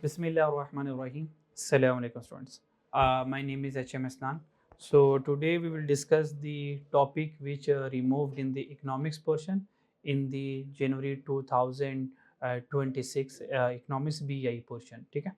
Bismillahirrahmanirrahim. Assalamu alaikum students. My name is HM Asnan. So today we will discuss the topic which removed in the economics portion in the January 2026 economics BI portion. ठीक है.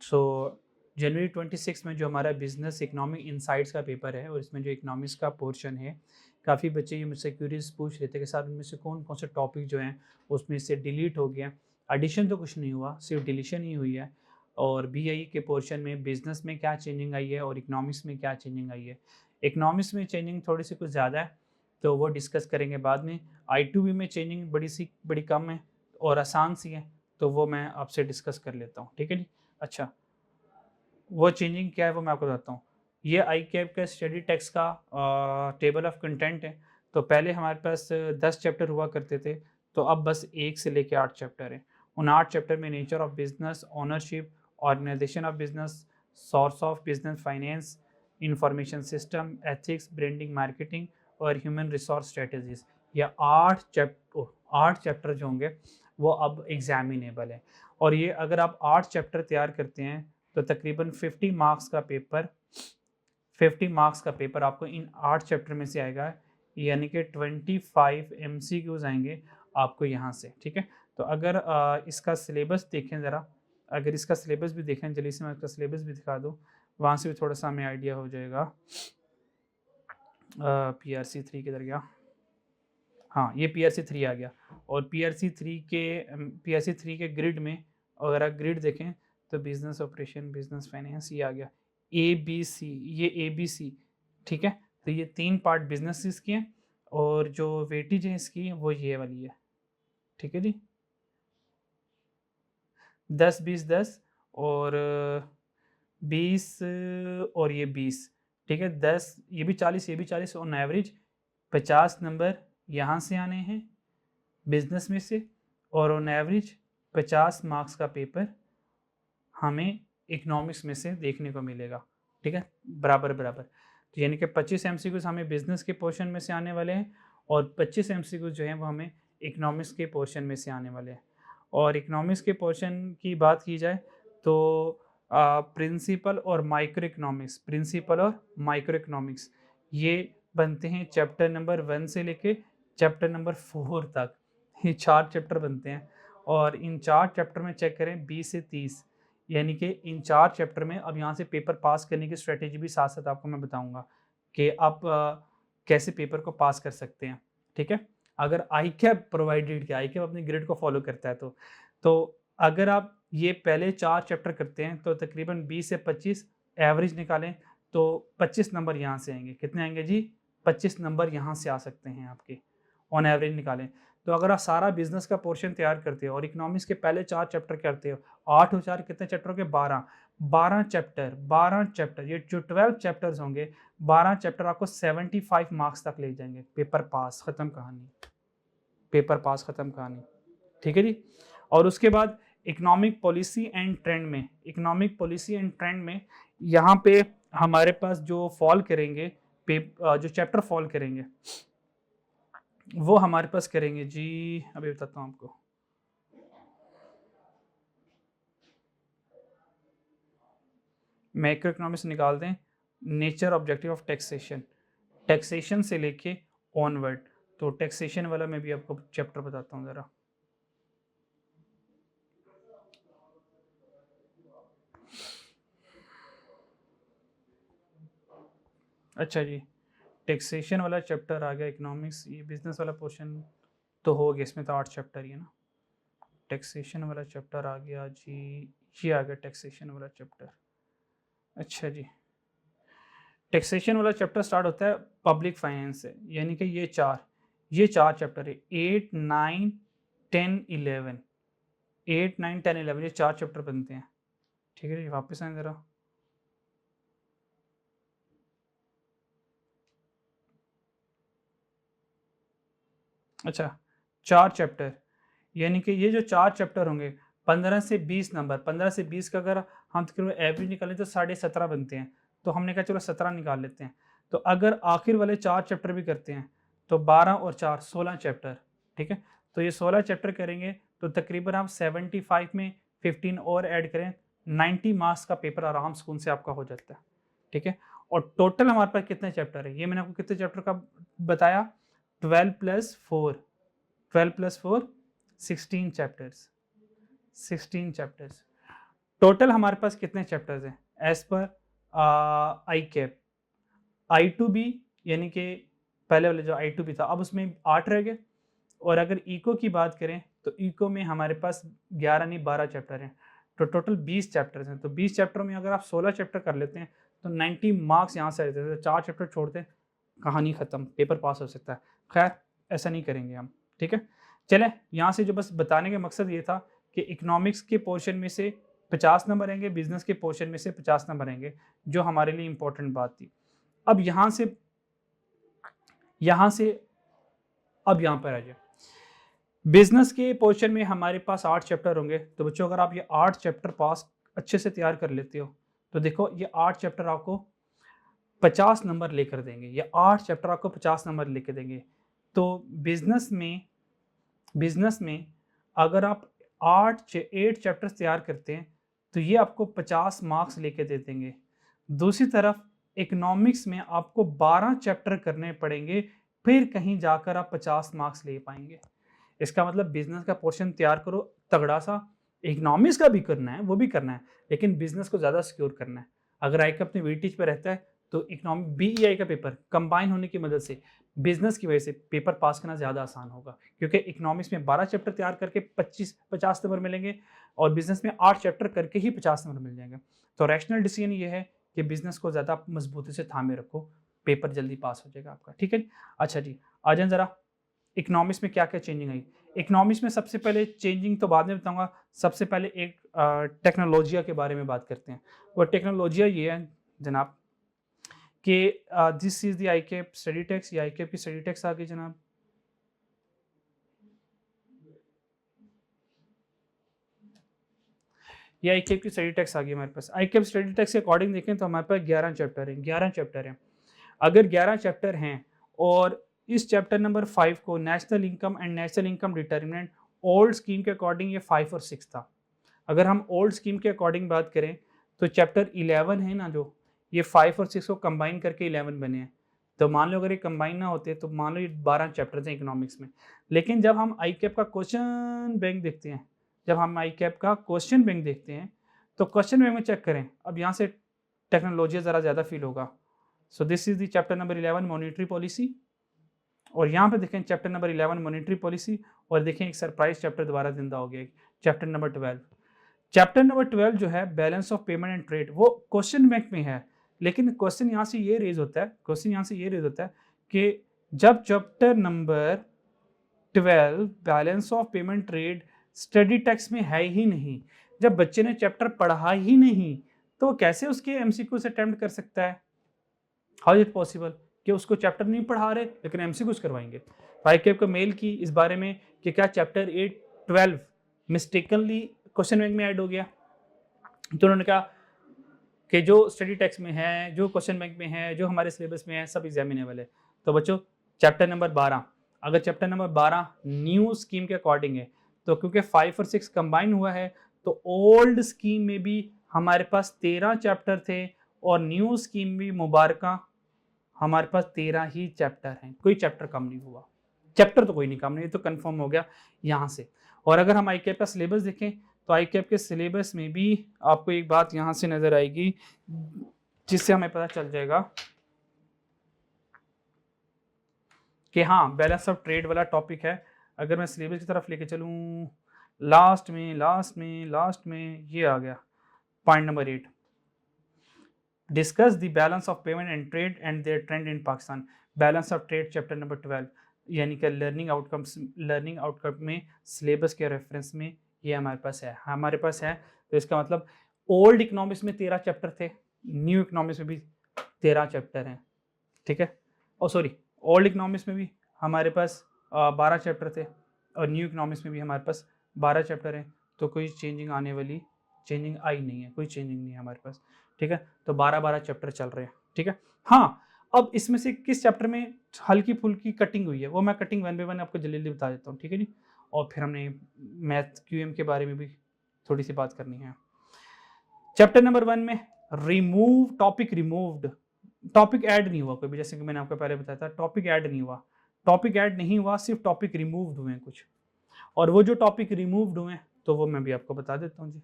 So जनवरी 26 में जो हमारा business economic insights का paper है और इसमें जो इकोनॉमिक्स का पोर्शन है, काफ़ी बच्चे ये मुझसे क्यूरीज पूछ रहे थे कि साहब इनमें से कौन कौन से टॉपिक जो हैं उसमें से डिलीट हो गया. एडिशन तो कुछ नहीं हुआ, सिर्फ डिलीशन ही हुई है. और बीआई के पोर्शन में बिजनेस में क्या चेंजिंग आई है और इकोनॉमिक्स में क्या चेंजिंग आई है. इकोनॉमिक्स में चेंजिंग थोड़ी सी कुछ ज़्यादा है तो वो डिस्कस करेंगे बाद में. आई2बी में चेंजिंग बड़ी कम है और आसान सी है, तो वो मैं आपसे डिस्कस कर लेता हूँ. ठीक है जी. अच्छा, वो चेंजिंग क्या है वो मैं आपको बताता हूँ. ये आई कैप का स्टडी टेक्स्ट का टेबल ऑफ कंटेंट है. तो पहले हमारे पास 10 चैप्टर हुआ करते थे, तो अब बस 1 से लेके 8 चैप्टर हैं. उन 8 चैप्टर में nature of business, ownership, organisation of business, source of business finance, information system, ethics, branding, marketing और ह्यूमन रिसोर्स स्ट्रेटजीज, ये 8 चैप्टर जो होंगे वो अब एग्जामिनेबल है. और ये अगर आप 8 चैप्टर तैयार करते हैं तो तकरीबन 50 मार्क्स का पेपर आपको इन 8 चैप्टर में से आएगा. यानी कि 25 MCQs आएंगे आपको यहाँ से. ठीक है. तो अगर इसका सिलेबस देखें ज़रा, अगर इसका सिलेबस भी देखें, जल्दी से मैं इसका सिलेबस भी दिखा दूँ, वहाँ से भी थोड़ा सा हमें आइडिया हो जाएगा. PRC3 किधर गया? हाँ, ये PRC3 आ गया. और PRC3 के ग्रिड में अगर आप ग्रिड देखें तो बिजनेस ऑपरेशन, बिजनेस फाइनेंस, ये आ गया ABC, ये ABC. ठीक है. तो ये 3 पार्ट बिजनेस की हैं और जो वेटेज है इसकी वो ये वाली है. ठीक है जी. 10 20 10 और 20 और ये 20. ठीक है. 10 ये भी 40, ये भी 40, ऑन एवरेज 50 नंबर यहाँ से आने हैं बिजनेस में से, और ऑन एवरेज 50 मार्क्स का पेपर हमें इकोनॉमिक्स में से देखने को मिलेगा. ठीक है. बराबर बराबर. तो यानी कि 25 MCQs हमें बिजनेस के पोर्शन में से आने वाले हैं और 25 MCQs जो हैं वो हमें इकोनॉमिक्स के पोर्शन में से आने वाले हैं. और इकोनॉमिक्स के पोर्शन की बात की जाए तो प्रिंसिपल और माइक्रो इकोनॉमिक्स ये बनते हैं चैप्टर नंबर 1 से लेके चैप्टर नंबर 4 तक. ये 4 चैप्टर बनते हैं और इन 4 चैप्टर में चेक करें 20 से 30. यानी कि इन 4 चैप्टर में अब यहाँ से पेपर पास करने की स्ट्रेटेजी भी साथ साथ आपको मैं बताऊंगा कि आप कैसे पेपर को पास कर सकते हैं. ठीक है. अगर आई कैप प्रोवाइडेड कि आई कैप अपनी ग्रिड को फॉलो करता है तो अगर आप ये पहले 4 चैप्टर करते हैं तो तकरीबन 20 से 25 एवरेज निकालें तो 25 नंबर यहाँ से आएंगे. कितने आएंगे जी? 25 नंबर यहाँ से आ सकते हैं आपके, ऑन एवरेज निकालें. तो अगर आप सारा बिजनेस का पोर्शन तैयार करते हो और इकोनॉमिक्स के पहले 4 चैप्टर करते हो, 8 और 4 कितने चैप्टर के? 12 चैप्टर, ये जो 12 चैप्टर्स होंगे, 12 चैप्टर आपको 75 मार्क्स तक ले जाएंगे. पेपर पास, खत्म कहानी. ठीक है जी. और उसके बाद इकोनॉमिक पॉलिसी एंड ट्रेंड में यहाँ पे हमारे पास जो फॉल करेंगे, जो चैप्टर फॉल करेंगे वो हमारे पास करेंगे जी, अभी बताता हूँ आपको. मैक्रो इकोनॉमिक्स निकाल दें, नेचर ऑब्जेक्टिव ऑफ टैक्सेशन से लेके ऑनवर्ड. तो टैक्सेशन वाला मैं भी आपको चैप्टर बताता हूँ ज़रा. अच्छा जी, टैक्सेशन वाला चैप्टर आ गया इकोनॉमिक्स. ये बिजनेस वाला पोर्शन तो हो गया, इसमें तो 8 चैप्टर ही है ना. टैक्सेशन वाला चैप्टर आ गया जी, ये आ गया टैक्सेशन वाला चैप्टर. अच्छा जी, टैक्सेशन वाला चैप्टर स्टार्ट होता है पब्लिक फाइनेंस से. यानी कि ये चार चैप्टर है, 8 9 10 11. 8 9 10 11 ये 4 चैप्टर बनते हैं. ठीक है जी. वापस आए ज़रा. अच्छा, 4 चैप्टर, यानी कि ये जो 4 चैप्टर होंगे 15 से 20 नंबर. 15 से 20 का अगर हम तकरीबन एवरेज निकालें तो 17.5 बनते हैं. तो हमने कहा चलो 17 निकाल लेते हैं. तो अगर आखिर वाले 4 चैप्टर भी करते हैं तो 12 और 4 16 चैप्टर. ठीक है. तो ये 16 चैप्टर करेंगे तो तकरीबन आप 75 में 15 और ऐड करें, 90 मार्क्स का पेपर आराम सुकून से आपका हो जाता है, ठीक है। और टोटल हमारे पास कितने चैप्टर है, ये मैंने आपको कितने चैप्टर का बताया, 12 + 4, 12 + 4 16 चैप्टर्स, 16 चैप्टर्स। टोटल हमारे पास कितने चैप्टर्स हैं एज पर आई कैप, I2B, यानी कि पहले वाले जो I2B था, अब उसमें 8 रह गए। और अगर इको की बात करें तो इको में हमारे पास 11 नहीं 12 चैप्टर हैं, तो टोटल 20 चैप्टर्स हैं। तो 20 चैप्टरों में अगर आप 16 चैप्टर कर लेते हैं तो 90 मार्क्स यहाँ से रहते हैं। तो 4 चैप्टर छोड़ते हैं, कहानी ख़त्म, पेपर पास हो सकता है। खैर ऐसा नहीं करेंगे हम, ठीक है। चलें, यहाँ से जो बस बताने का मकसद ये था कि इकोनॉमिक्स के पोर्शन में से 50 नंबर रहेंगे, बिजनेस के पोर्शन में से 50 नंबर रहेंगे, जो हमारे लिए इंपॉर्टेंट बात थी। अब यहाँ से अब यहाँ पर आ जाए, बिजनेस के पोर्शन में हमारे पास 8 चैप्टर होंगे। तो बच्चों अगर आप ये 8 चैप्टर पास अच्छे से तैयार कर लेते हो तो देखो ये 8 चैप्टर आपको 50 नंबर लेकर देंगे, ये 8 चैप्टर आपको 50 नंबर लेकर देंगे। तो बिजनेस में अगर आप 8 चैप्टर्स तैयार करते हैं तो ये आपको 50 मार्क्स लेके दे देंगे। दूसरी तरफ इकोनॉमिक्स में आपको 12 चैप्टर करने पड़ेंगे, फिर कहीं जाकर आप 50 मार्क्स ले पाएंगे। इसका मतलब बिजनेस का पोर्शन तैयार करो तगड़ा सा, इकोनॉमिक्स का भी करना है, वो भी करना है, लेकिन बिजनेस को ज़्यादा सिक्योर करना है। अगर आई का अपने वेटेज पे रहता है तो इकोनॉमिक BEI का पेपर कंबाइन होने की मदद से बिजनेस की वजह से पेपर पास करना ज़्यादा आसान होगा, क्योंकि इकोनॉमिक्स में 12 चैप्टर तैयार करके 50 नंबर मिलेंगे और बिजनेस में 8 चैप्टर करके ही 50 नंबर मिल जाएंगे। तो रैशनल डिसीजन ये है कि बिजनेस को ज़्यादा मजबूती से थामे रखो, पेपर जल्दी पास हो जाएगा आपका, ठीक है। अच्छा जी, आ जाए ज़रा इकोनॉमिक्स में क्या क्या चेंजिंग आई। इकोनॉमिक्स में सबसे पहले चेंजिंग तो बाद में बताऊंगा, सबसे पहले एक टेक्नोलॉजिया के बारे में बात करते हैं। वो टेक्नोलॉजिया ये है जनाब कि this is the I cap study text, ये आई कैप की स्टडी टेक्स्ट आ गई जनाब। ये आई कैप की स्टडी टेक्स्ट आ गई हमारे पास। आई कैप स्टडी टेक्स्ट के अकॉर्डिंग देखें तो हमारे पास 11 चैप्टर हैं, 11 चैप्टर हैं। अगर 11 चैप्टर हैं और इस चैप्टर नंबर 5 को national income and national income determinant old scheme के अकॉर्डिंग ये 5 और 6 था। अगर हम ओल्ड स्कीम के अकॉर्डिंग बात करें तो चैप्टर 11 है ना, जो ये 5 और 6 को कंबाइन करके 11 बने हैं। तो मान लो अगर ये कंबाइन ना होते तो मान लो ये 12 चैप्टर्स हैं इकोनॉमिक्स में। लेकिन जब हम आई कैप का क्वेश्चन बैंक देखते हैं, तो क्वेश्चन बैंक में चेक करें, अब यहाँ से टेक्नोलॉजी ज़रा ज़्यादा फील होगा। So this is the chapter number 11 monetary policy, और यहाँ पे देखें चैप्टर नंबर 11 मॉनिटरी पॉलिसी, और देखें एक सरप्राइज चैप्टर दोबारा जिंदा हो गया, चैप्टर नंबर 12। चैप्टर नंबर 12 जो है balance of payment and trade, वो क्वेश्चन बैंक में है। लेकिन क्वेश्चन यहाँ से ये रेज होता है कि जब chapter number 12 balance of payment trade study text में है ही नहीं, जब बच्चे ने चैप्टर पढ़ा ही नहीं तो कैसे उसके MCQ से अटेम्प्ट कर सकता है? हाउ इज इट पॉसिबल कि उसको चैप्टर नहीं पढ़ा रहे लेकिन MCQs करवाएंगे। आई कैप को मेल की इस बारे में कि क्या चैप्टर 12 मिस्टेकनली क्वेश्चन बैंक में ऐड हो गया। तो उन्होंने कहा कि जो स्टडी टेक्स्ट में है, जो क्वेश्चन बैंक में है, जो हमारे सिलेबस में है, सब एग्जामिनेबल है। तो बच्चों चैप्टर नंबर 12, अगर चैप्टर नंबर 12 न्यू स्कीम के अकॉर्डिंग है तो क्योंकि 5 और 6 कंबाइन हुआ है तो ओल्ड स्कीम में भी हमारे पास 13 चैप्टर थे और न्यू स्कीम भी मुबारका हमारे पास 13 ही चैप्टर हैं, कोई चैप्टर कम नहीं हुआ। चैप्टर तो कोई नहीं कम नहीं, तो कंफर्म हो गया यहाँ से। और अगर हम आई कैप का सिलेबस देखें तो आई कैप के सिलेबस में भी आपको एक बात यहाँ से नजर आएगी जिससे हमें पता चल जाएगा कि हाँ बैलेंस ऑफ ट्रेड वाला टॉपिक है। अगर मैं सिलेबस की तरफ लेके चलूँ, लास्ट में ये आ गया point number 8, discuss the balance of payment and trade and their trend in Pakistan. Balance of trade chapter number 12, यानी कि लर्निंग आउटकम में सिलेबस के रेफरेंस में ये हमारे पास है। तो इसका मतलब ओल्ड इकोनॉमिक्स में 13 चैप्टर थे, न्यू इकोनॉमिक्स में भी 13 चैप्टर हैं, ठीक है। और सॉरी, ओल्ड इकोनॉमिक्स में भी हमारे पास 12 चैप्टर थे और न्यू इकोनॉमिक्स में भी हमारे पास 12 चैप्टर हैं। तो कोई चेंजिंग आई नहीं है, कोई चेंजिंग नहीं है हमारे पास, ठीक है। तो 12 चैप्टर चल रहे हैं, ठीक है। हाँ, अब इसमें से किस चैप्टर में हल्की फुल्की कटिंग हुई है वो मैं कटिंग 1 बाय 1 आपको जल्दी बता देता हूँ, ठीक है जी। और फिर हमने मैथ QM के बारे में भी थोड़ी सी बात करनी है। चैप्टर नंबर 1 में remove topic removed, topic add नहीं हुआ कोई भी, जैसे कि मैंने आपको पहले बताया था टॉपिक ऐड नहीं हुआ, टॉपिक ऐड नहीं हुआ, सिर्फ टॉपिक रिमूव्ड हुए हैं कुछ। और वो जो टॉपिक रिमूव्ड हुए हैं तो वो मैं भी आपको बता देता हूँ जी,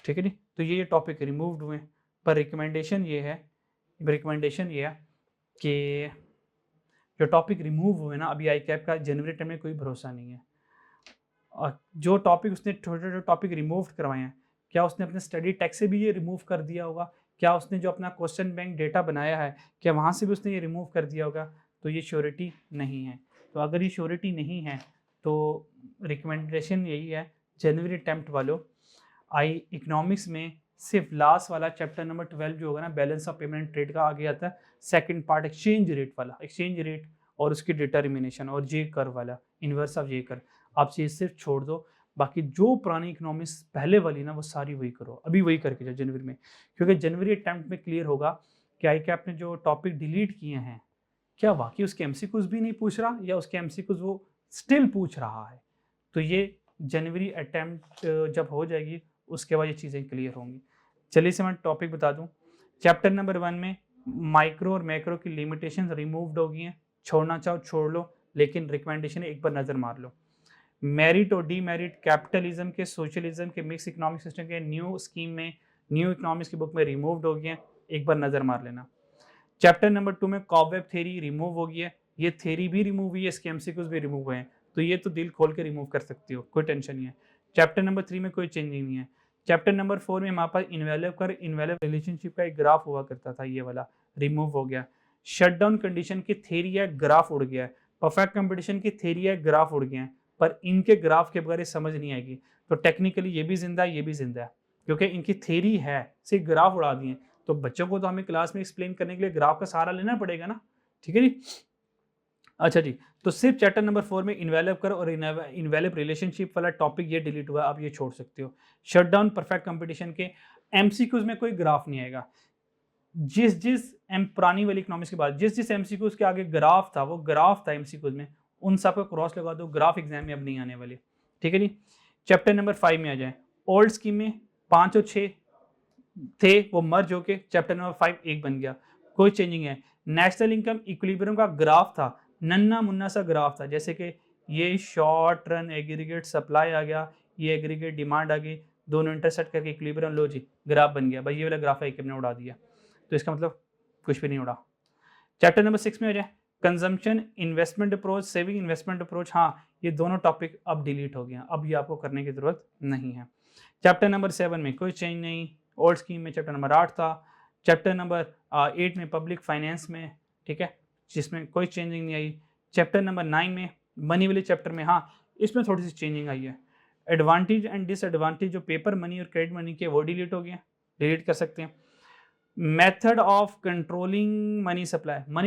ठीक है जी। तो ये टॉपिक रिमूव्ड हुए हैं, पर रिकमेंडेशन ये है कि जो टॉपिक रिमूव हुए ना, अभी आई कैप का जनवरी टर्म में कोई भरोसा नहीं है। और जो टॉपिक उसने छोटे छोटे टॉपिक रिमूव करवाए हैं, क्या उसने अपने स्टडी टेक्स्ट से भी ये रिमूव कर दिया होगा, क्या उसने जो अपना क्वेश्चन बैंक डेटा बनाया है क्या वहाँ से भी उसने ये रिमूव कर दिया होगा, तो ये श्योरिटी नहीं है। तो अगर ये श्योरिटी नहीं है तो रिकमेंडेशन यही है जनवरी अटेम्प्ट वालों, आई इकोनॉमिक्स में सिर्फ लास्ट वाला चैप्टर नंबर 12 जो होगा ना, बैलेंस ऑफ पेमेंट ट्रेड का आगे आता है सेकंड पार्ट एक्सचेंज रेट वाला, एक्सचेंज रेट और उसकी डिटर्मिनेशन और जे कर वाला, इन्वर्स ऑफ जे कर, आप ये सिर्फ छोड़ दो। बाकी जो पुरानी इकोनॉमिक्स पहले वाली ना वो सारी वही करो, अभी वही करके जाओ जनवरी में, क्योंकि जनवरी अटेम्प्ट में क्लियर होगा कि आई कैप ने जो टॉपिक डिलीट किए हैं क्या वाकई उसके एमसीक्यूज भी नहीं पूछ रहा या उसके एमसीक्यूज वो स्टिल पूछ रहा है। तो ये जनवरी अटेम्प्ट जब हो जाएगी उसके बाद ये चीज़ें क्लियर होंगी। चलिए से मैं टॉपिक बता दूं, चैप्टर नंबर 1 में माइक्रो और मैक्रो की लिमिटेशंस रिमूव्ड हो गई हैं, छोड़ना चाहो छोड़ लो, लेकिन रिकमेंडेशन एक बार नज़र मार लो। मेरिट और डीमेरिट कैपिटलिज्म के, सोशलिज्म के, मिक्स इकोनॉमिक सिस्टम के न्यू स्कीम में, न्यू इकोनॉमिक्स की बुक में रिमूव्ड हो गई हैं, एक बार नज़र मार लेना। चैप्टर नंबर 2 में कॉबवेब थ्योरी रिमूव हो गई है, ये थ्योरी भी रिमूव हुई है, इसके एमसीक्यूज भी रिमूव हुए हैं, तो ये तो दिल खोल के रिमूव कर सकती हो, कोई टेंशन नहीं है। चैप्टर नंबर 3 में कोई चेंजिंग नहीं है। चैप्टर नंबर 4 में हमारे पास इनवेलप रिलेशनशिप का एक ग्राफ हुआ करता था, ये वाला रिमूव हो गया। शटडाउन कंडीशन की थ्योरी है, ग्राफ उड़ गया है। परफेक्ट कंपटीशन की थ्योरी है, ग्राफ उड़ गए हैं, पर इनके ग्राफ के बगैर समझ नहीं आएगी। तो टेक्निकली ये भी जिंदा है, ये भी जिंदा है, क्योंकि इनकी थ्योरी है, सिर्फ ग्राफ उड़ा दिए। तो बच्चों को तो हमें क्लास में एक्सप्लेन करने के लिए ग्राफ का सहारा लेना पड़ेगा ना, ठीक है जी। अच्छा जी, तो सिर्फ चैप्टर नंबर 4 में इन्वेलप कर और इन्वेलप रिलेशनशिप वाला टॉपिक ये डिलीट हुआ, आप ये छोड़ सकते हो। शटडाउन परफेक्ट कंपटीशन के एमसीक्यूज में कोई ग्राफ नहीं आएगा। पुरानी वाली इकोनॉमिक्स के बाद जिस एमसीक्यूज के आगे ग्राफ था वो ग्राफ था एमसीक्यूज में, उन सब को क्रॉस लगा दो, ग्राफ एग्जाम में अब नहीं आने वाले, ठीक है जी। चैप्टर नंबर 5 में आ जाए, ओल्ड स्कीम में 5 और 6 थे, वो मर्ज होके चैप्टर नंबर 5 एक बन गया, कोई चेंजिंग है। नेशनल इनकम इक्विलिब्रियम का ग्राफ था, नन्ना मुन्ना सा ग्राफ था, जैसे कि ये शॉर्ट रन एग्रीगेट सप्लाई आ गया, ये एग्रीगेट डिमांड आ गई, दोनों इंटरसेक्ट करके इक्विलिब्रियम लो जी ग्राफ बन गया, भाई ये वाला ग्राफ है ने उड़ा दिया, तो इसका मतलब कुछ भी नहीं उड़ा। चैप्टर नंबर 6 में हो जाए, consumption investment approach, saving investment approach, हाँ ये दोनों टॉपिक अब डिलीट हो गए हैं, अब ये आपको करने की जरूरत नहीं है। चैप्टर नंबर 7 में कोई चेंज नहीं, ओल्ड स्कीम में चैप्टर नंबर 8 था। चैप्टर नंबर 8 में पब्लिक फाइनेंस में, ठीक है, जिसमें कोई चेंजिंग नहीं आई। चैप्टर नंबर 9 में मनी वाले चैप्टर में, हाँ इसमें थोड़ी सी चेंजिंग आई है। एडवांटेज एंड डिसएडवांटेज जो पेपर मनी और क्रेडिट मनी के वो डिलीट हो गए, डिलीट कर सकते हैं। Method of controlling money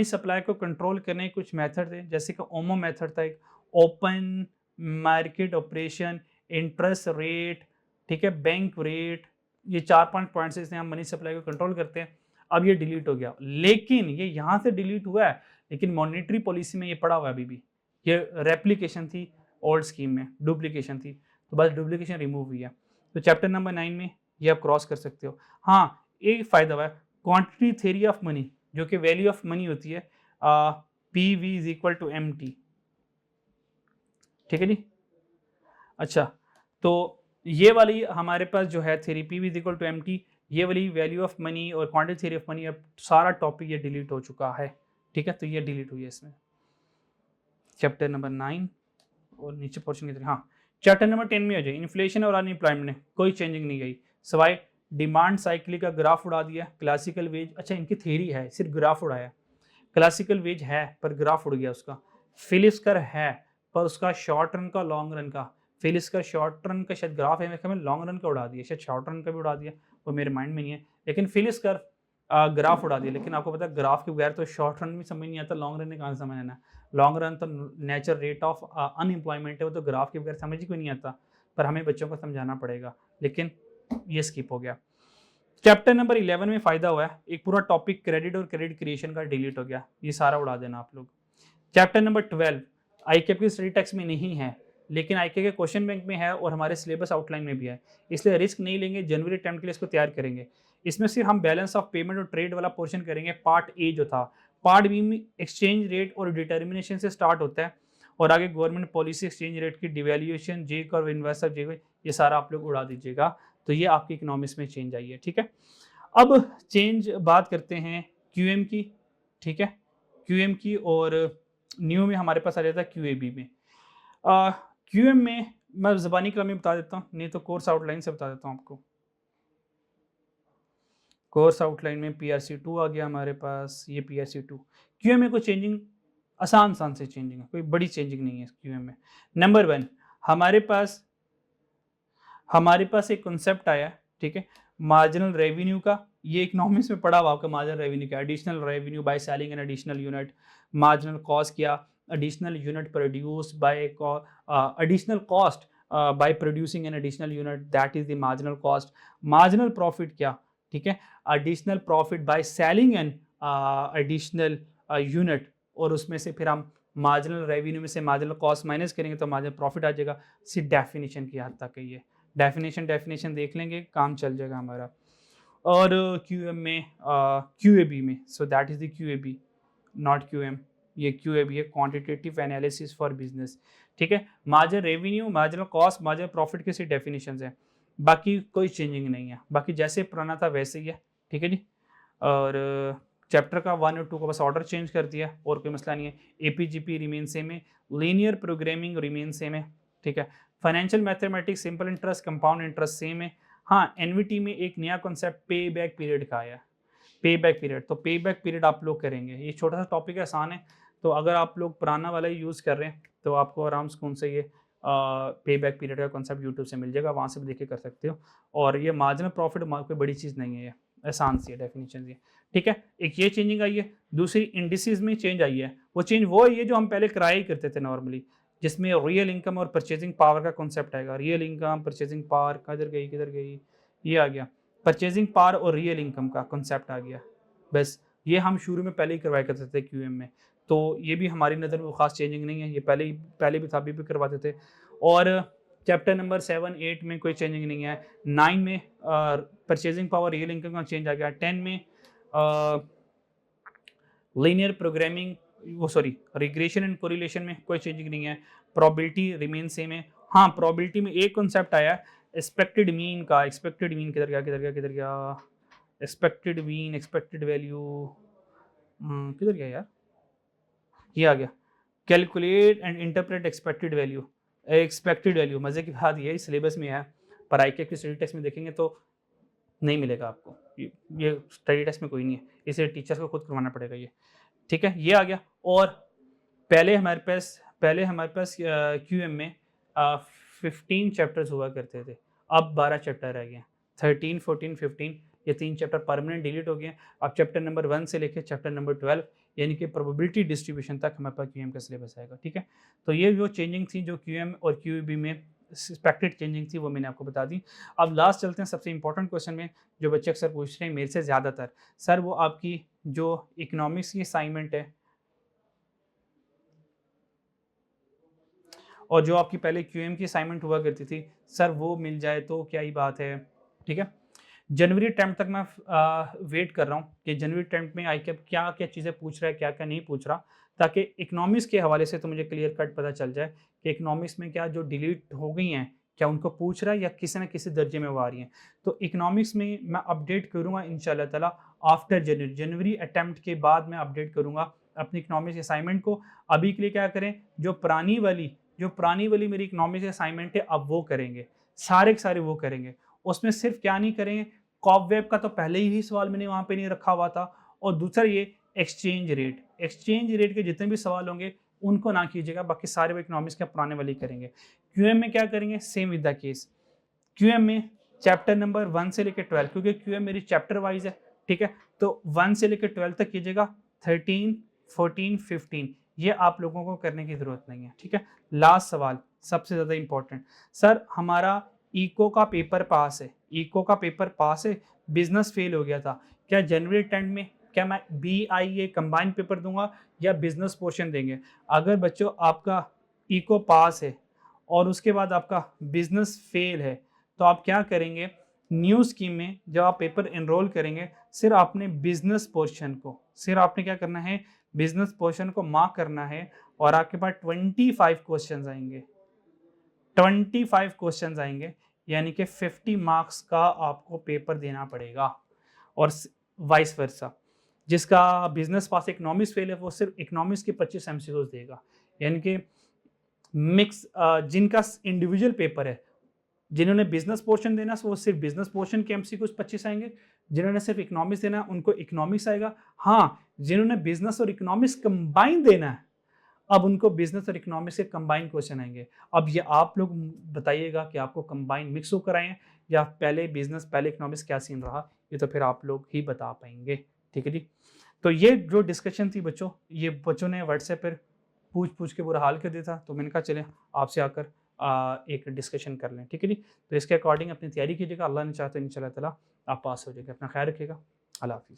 supply को कंट्रोल करने के कुछ मेथड थे, जैसे कि ओमो मेथड था एक, open market operation, interest rate, ठीक है, बैंक रेट, ये 4-5 पॉइंट्स से हम मनी सप्लाई को कंट्रोल करते हैं। अब ये डिलीट हो गया, लेकिन ये यहाँ से डिलीट हुआ है, लेकिन मॉनेटरी पॉलिसी में ये पड़ा हुआ है अभी भी, ये रेप्लिकेशन थी ओल्ड स्कीम में, डुप्लीकेशन थी, तो बस डुप्लीकेशन रिमूव हुई है। तो चैप्टर नंबर 9 में ये आप क्रॉस कर सकते हो। हाँ एक फायदा हुआ है, क्वांटिटी थ्योरी ऑफ मनी, जो कि वैल्यू ऑफ मनी होती है, PV is equal to MT, ठीक है जी। अच्छा, तो ये वाली हमारे पास जो है theory PV is equal to MT, ये वाली वैल्यू ऑफ मनी और क्वांटिटी थ्योरी ऑफ मनी, अब सारा टॉपिक ये डिलीट हो चुका है, ठीक है, तो ये डिलीट हुई है इसमें चैप्टर नंबर 9 और नीचे पोर्शन की तरह। हाँ चैप्टर नंबर 10 में हो जाए, इन्फ्लेशन और अनएम्प्लॉयमेंट में कोई चेंजिंग नहीं गई, सवाई डिमांड साइकिल का ग्राफ उड़ा दिया, क्लासिकल वेज, अच्छा इनकी थ्योरी है सिर्फ ग्राफ उड़ाया, क्लासिकल वेज है पर ग्राफ उड़ गया उसका। फिलिप्स कर है पर उसका शॉर्ट रन का लॉन्ग रन का, फिलिप्स का शॉर्ट रन का शायद ग्राफ है, मैं लॉन्ग रन का उड़ा दिया, शायद शॉर्ट रन का भी उड़ा दिया, वो मेरे माइंड में नहीं है, लेकिन फिलिप्स कर ग्राफ उड़ा दिया। लेकिन आपको पता है ग्राफ के बगैर तो शॉर्ट रन भी समझ नहीं आता, लॉन्ग रन ने कहाँ से समझ आना, लॉन्ग रन तो नेचर रेट ऑफ अनएम्प्लॉयमेंट है, वो तो ग्राफ के बगैर समझ ही कोई नहीं आता, पर हमें बच्चों को समझाना पड़ेगा, लेकिन ये स्किप हो गया। चैप्टर नंबर 11 में फायदा हुआ है, एक पूरा टॉपिक क्रेडिट और क्रेडिट क्रिएशन का डिलीट हो गया, ये सारा उड़ा देना आप लोग। चैप्टर नंबर 12 आईकेप की स्टडी टेक्स्ट में नहीं है, लेकिन आईके के क्वेश्चन बैंक में है और हमारे सिलेबस आउटलाइन में भी है, इसलिए रिस्क नहीं लेंगे, जनवरी अटेम्प्ट के लिए इसको तैयार करेंगे। इसमें सिर्फ हम बैलेंस ऑफ पेमेंट और ट्रेड वाला पोर्शन करेंगे। पार्ट ए जो था, पार्ट बी में एक्सचेंज रेट और डिटर्मिनेशन से स्टार्ट होता है और आगे गवर्नमेंट पॉलिसी, एक्सचेंज रेट की devaluation, J curve, inverse of J, ये सारा आप लोग उड़ा दीजिएगा। तो ये आपकी इकोनॉमिक्स में चेंज आई है, ठीक है। अब चेंज बात करते हैं क्यूएम की, ठीक है, क्यूएम की, और न्यू में हमारे पास आ जाता है क्यूएबी में। क्यूएम में मैं ज़बानी कलम में बता देता हूँ, नहीं तो कोर्स आउटलाइन से बता देता हूँ आपको। कोर्स आउटलाइन में PRC2 आ गया हमारे पास, ये PRC2। क्यूएम में कोई चेंजिंग आसान से चेंजिंग है, कोई बड़ी चेंजिंग नहीं है क्यूएम में। नंबर 1, हमारे पास एक कॉन्सेप्ट आया, ठीक है, मार्जिनल रेवेन्यू का। ये इकोनॉमिक्स में पढ़ा हुआ आपका मार्जिनल रेवेन्यू क्या, additional revenue by selling an additional unit, marginal cost क्या, additional unit produce by additional cost by producing an additional unit, that is the marginal cost. Marginal profit क्या, ठीक है, additional profit by selling an additional unit, और उसमें से फिर हम marginal revenue में से मार्जिनल कॉस्ट माइनस करेंगे तो मार्जिनल प्रॉफिट आ जाएगा। सिर्फ डेफिनेशन की हद तक है ये, डेफिनेशन देख लेंगे, काम चल जाएगा हमारा। और क्यूएम में क्यूएबी में, so that is the QAB, not QM, ये क्यूएबी है, क्वांटिटेटिव एनालिसिस फॉर बिजनेस, ठीक है। Marginal revenue, marginal cost, marginal profit के सिर्फ डेफिनेशंस हैं, बाकी कोई चेंजिंग नहीं है, बाकी जैसे पुराना था वैसे ही है, ठीक है जी। और चैप्टर का 1 और 2 का बस ऑर्डर चेंज कर दिया, और कोई मसला नहीं है। एपीजीपी रिमेन सेम है, लीनियर प्रोग्रामिंग रिमेन सेम है, ठीक है। Financial mathematics, simple interest, compound interest same है। हाँ, एनवीटी में एक नया कॉन्सेप्ट पे बैक पीरियड का आया, पे बैक पीरियड, तो पे बैक पीरियड आप लोग करेंगे। ये छोटा सा टॉपिक है, आसान है, तो अगर आप लोग पुराना वाला ही यूज़ कर रहे हैं तो आपको आराम से कौन से ये पे बैक पीरियड का कॉन्सेप्ट यूट्यूब से मिल जाएगा, वहाँ से भी देख के कर सकते हो। और ये मार्जिनल प्रॉफिट कोई बड़ी चीज़ नहीं है, ये आसान सी है, डेफिनेशन सी है, ठीक है। एक ये चेंजिंग आई है, दूसरी इंडिसेस में चेंज आई है। वो चेंज वो है जो हम पहले कराया ही करते थे नॉर्मली, जिसमें रियल इनकम और परचेजिंग पावर का कॉन्सेप्ट आएगा। रियल इनकम, परचेजिंग पावर, किधर गई, ये आ गया, परचेजिंग पावर और रियल इनकम का कॉन्सेप्ट आ गया। बस ये हम शुरू में पहले ही करवाया करते थे क्यूएम में, तो ये भी हमारी नज़र में खास चेंजिंग नहीं है, ये पहले भी था, अभी भी करवाते थे। और चैप्टर नंबर 7, 8 में कोई चेंजिंग नहीं है। 9 में परचेजिंग पावर, रियल इनकम का चेंज आ गया। 10 में linear programming, regression and correlation में कोई चेंजिंग नहीं है। प्रोबेबिलिटी रिमेन सेम है। हाँ, प्रोबेबिलिटी में एक कॉन्सेप्ट आया एक्सपेक्टेड मीन का। एक्सपेक्टेड मीन किधर गया, एक्सपेक्टेड मीन, एक्सपेक्टेड वैल्यू किधर गया यार, ये आ गया, calculate and interpret expected value. Expected value मजे की बात ये सिलेबस में है, पर आईके की स्टडी टेस्ट में देखेंगे तो नहीं मिलेगा आपको, ये स्टडी टेस्ट में कोई नहीं है, इसे टीचर्स को खुद करवाना पड़ेगा ये, ठीक है। ये आ गया। और पहले हमारे पास क्यूएम में 15 चैप्टर्स हुआ करते थे, अब 12 चैप्टर रह गए, 13, 14, 15, ये 3 चैप्टर परमानेंट डिलीट हो गए। अब चैप्टर नंबर 1 से लेकर चैप्टर नंबर 12 यानी कि प्रोबेबिलिटी डिस्ट्रीब्यूशन तक हमारे पास क्यूएम का सिलेबस आएगा, ठीक है। तो ये वो चेंजिंग थी जो क्यूएम और क्यूबी में एक्सपेक्टेड चेंजिंग थी, वो मैंने आपको बता दी। अब लास्ट चलते हैं सबसे इंपॉर्टेंट क्वेश्चन में, जो बच्चे अक्सर पूछ रहे हैं मेरे से ज़्यादातर, सर वो आपकी जो इकोनॉमिक्स की असाइनमेंट है और जो आपकी पहले क्यूएम की असाइनमेंट हुआ करती थी, सर वो मिल जाए तो क्या ही बात है, ठीक है। जनवरी अटेम्प्ट तक मैं वेट कर रहा हूँ कि जनवरी अटेम्प्ट में आईकेएप क्या क्या चीज़ें पूछ रहा है, क्या क्या नहीं पूछ रहा, ताकि इकोनॉमिक्स के हवाले से तो मुझे क्लियर कट पता चल जाए कि इकोनॉमिक्स में क्या जो डिलीट हो गई हैं क्या उनको पूछ रहा है या किसी न किसी दर्जे में वो आ रही हैं। तो इकोनॉमिक्स में मैं अपडेट करूँगा इंशाल्लाह ताला आफ्टर जनवरी अटेम्प्ट के बाद मैं अपडेट करूँगा अपनी इकोनॉमिक्स असाइनमेंट को। अभी के लिए क्या करें, जो पुरानी वाली मेरी इकोनॉमिक्स असाइनमेंट है अब वो करेंगे, सारे के सारे वो करेंगे। उसमें सिर्फ क्या नहीं करेंगे, कॉप वेब का तो पहले ही सवाल मैंने वहाँ पे नहीं रखा हुआ था, और दूसरा ये एक्सचेंज रेट के जितने भी सवाल होंगे उनको ना कीजिएगा, बाकी सारे वो इकोनॉमिक्स के पुराने वाले करेंगे। क्यूएम में क्या करेंगे, same with the case. QM में चैप्टर नंबर 1 से लेकर 12, क्योंकि क्यूएम मेरी चैप्टर वाइज है, ठीक है, तो 1 से लेकर 12 तक कीजिएगा। 13, 14, 15 ये आप लोगों को करने की जरूरत नहीं है, ठीक है। लास्ट सवाल सबसे ज्यादा इंपॉर्टेंट, सर हमारा इको का पेपर पास है, बिजनेस फेल हो गया था, क्या जनवरी 10 में क्या मैं BIA कंबाइंड पेपर दूंगा या बिजनेस पोर्शन देंगे? अगर बच्चों आपका इको पास है और उसके बाद आपका बिजनेस फेल है, तो आप क्या करेंगे, न्यू स्कीम में जब आप पेपर एनरोल करेंगे, सिर्फ आपने बिजनेस पोर्शन को, सिर्फ आपने क्या करना है, बिजनेस पोर्शन को मार्क करना है, और आपके पास 25 क्वेश्चन आएंगे, 25 क्वेश्चन आएंगे, यानी कि 50 मार्क्स का आपको पेपर देना पड़ेगा। और वाइस वर्सा, जिसका बिजनेस पास इकोनॉमिक्स फेल है वो सिर्फ इकोनॉमिक्स के 25 एमसीक्यूज देगा। यानी कि मिक्स जिनका इंडिविजुअल पेपर है, जिन्होंने बिजनेस पोर्शन देना वो सिर्फ बिजनेस पोर्शन के एमसीक्यूज 25 आएंगे, जिन्होंने सिर्फ इकोनॉमिक्स देना उनको इकोनॉमिक्स आएगा। हाँ, जिन्होंने बिजनेस और इकोनॉमिक्स कंबाइन देना है, अब उनको बिजनेस और इकोनॉमिक्स के कंबाइन क्वेश्चन आएंगे। अब ये आप लोग बताइएगा कि आपको कंबाइन मिक्स होकर आए हैं या पहले बिजनेस पहले इकोनॉमिक्स, क्या सीन रहा, ये तो फिर आप लोग ही बता पाएंगे। ठीक है जी। तो ये जो डिस्कशन थी बच्चों, ये बच्चों ने व्हाट्सएप पर पूछ के बुरा हाल कर दिया था, तो मैंने कहा चले आपसे आकर एक डिस्कशन कर लें। ठीक है जी। तो इसके अकॉर्डिंग अपनी तैयारी कीजिएगा, अल्लाह ने चाहते इंशाल्लाह ताला आप पास हो जाएगा। अपना ख्याल रखिएगा, अल्लाह हाफिज़।